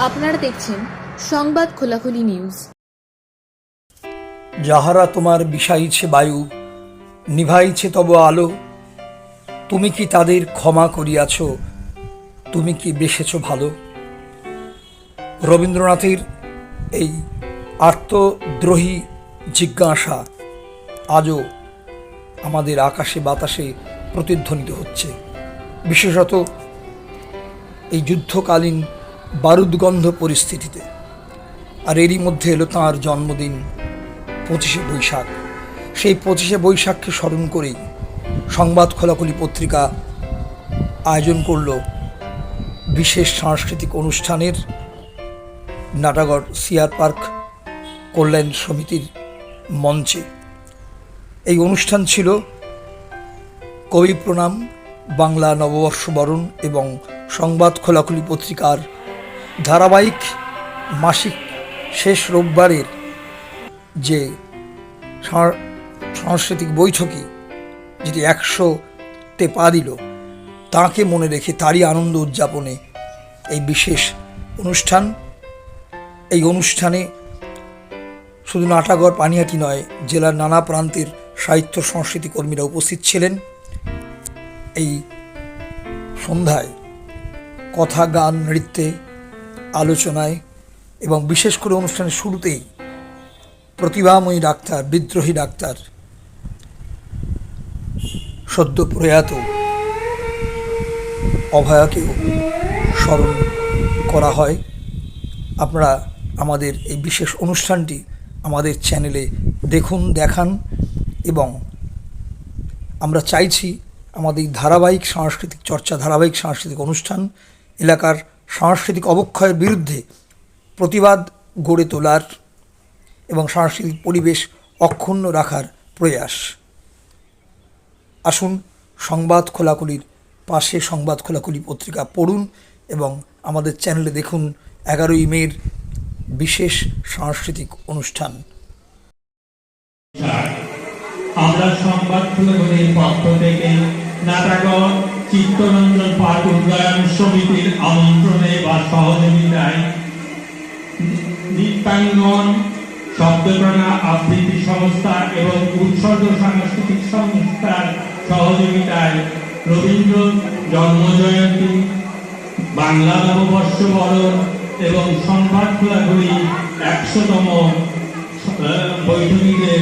আপনারা দেখছেন সংবাদ খোলাখুলি নিউজ। যাহারা তোমার বিষাইছে বায়ু, নিভাইছে তব আলো, তুমি কি তাদের ক্ষমা করিয়াছ? তুমি কি বেসেছ ভালো? রবীন্দ্রনাথের এই আত্মদ্রোহী জিজ্ঞাসা আজও আমাদের আকাশে বাতাসে প্রতিধ্বনিত হচ্ছে, বিশেষত এই যুদ্ধকালীন বারুদগন্ধ পরিস্থিতিতে। আর এরই মধ্যে এলো তাঁর জন্মদিন 25শে বৈশাখ। সেই 25শে বৈশাখকে স্মরণ করেই সংবাদ খোলাখুলি পত্রিকা আয়োজন করল বিশেষ সাংস্কৃতিক অনুষ্ঠানের নাটাগড় সিআর পার্ক কল্যাণ সমিতির মঞ্চে। এই অনুষ্ঠান ছিল কবি প্রণাম, বাংলা নববর্ষ বরণ এবং সংবাদ খোলাখুলি পত্রিকার ধারাবাহিক মাসিক শেষ রোববারের যে সাংস্কৃতিক বৈঠকে যেটি 100তে পা দিল, তাকে মনে রেখে তারই আনন্দ উদযাপনে এই বিশেষ অনুষ্ঠান। এই অনুষ্ঠানে শুধু নাটাগড় পানিহাটি নয়, জেলার নানা প্রান্তের সাহিত্য সংস্কৃতি কর্মীরা উপস্থিত ছিলেন। এই সন্ধ্যায় কথা, গান, নৃত্যে, আলোচনায় এবং বিশেষ করে অনুষ্ঠানের শুরুতেই প্রতিভাময়ী ডাক্তার, বিদ্রোহী ডাক্তার, সদ্য প্রয়াত অভয়াকেও স্মরণ করা হয়। আপনারা আমাদের এই বিশেষ অনুষ্ঠানটি আমাদের চ্যানেলে দেখুন, দেখান এবং আমরা চাইছি আমাদের ধারাবাহিক সাংস্কৃতিক চর্চা, ধারাবাহিক সাংস্কৃতিক অনুষ্ঠান এলাকার সাংস্কৃতিক অবক্ষয়ের বিরুদ্ধে প্রতিবাদ গড়ে তোলার এবং সাংস্কৃতিক পরিবেশ অক্ষুণ্ণ রাখার প্রয়াস। আসুন সংবাদ খোলাখুলির পাশে সংবাদ খোলাখুলি পত্রিকা পড়ুন এবং আমাদের চ্যানেলে দেখুন 11ই মের বিশেষ সাংস্কৃতিক অনুষ্ঠান। আমরা সংবাদ খোলাখুলির পক্ষ থেকে নাটাগড় চিত্তরঞ্জন পাঠ উন্নয়ন সমিতির আমন্ত্রণে বা সহযোগিতায় নৃত্যাঙ্গন, শব্দপ্রণা আবৃত্তি সংস্থা এবং উৎসর্গ সাংস্কৃতিক সংস্থার সহযোগিতায় রবীন্দ্র জন্মজয়ন্তী, বাংলা নববর্ষ বরণ এবং সংবাদ খোলাখুলি 100তম বৈঠকে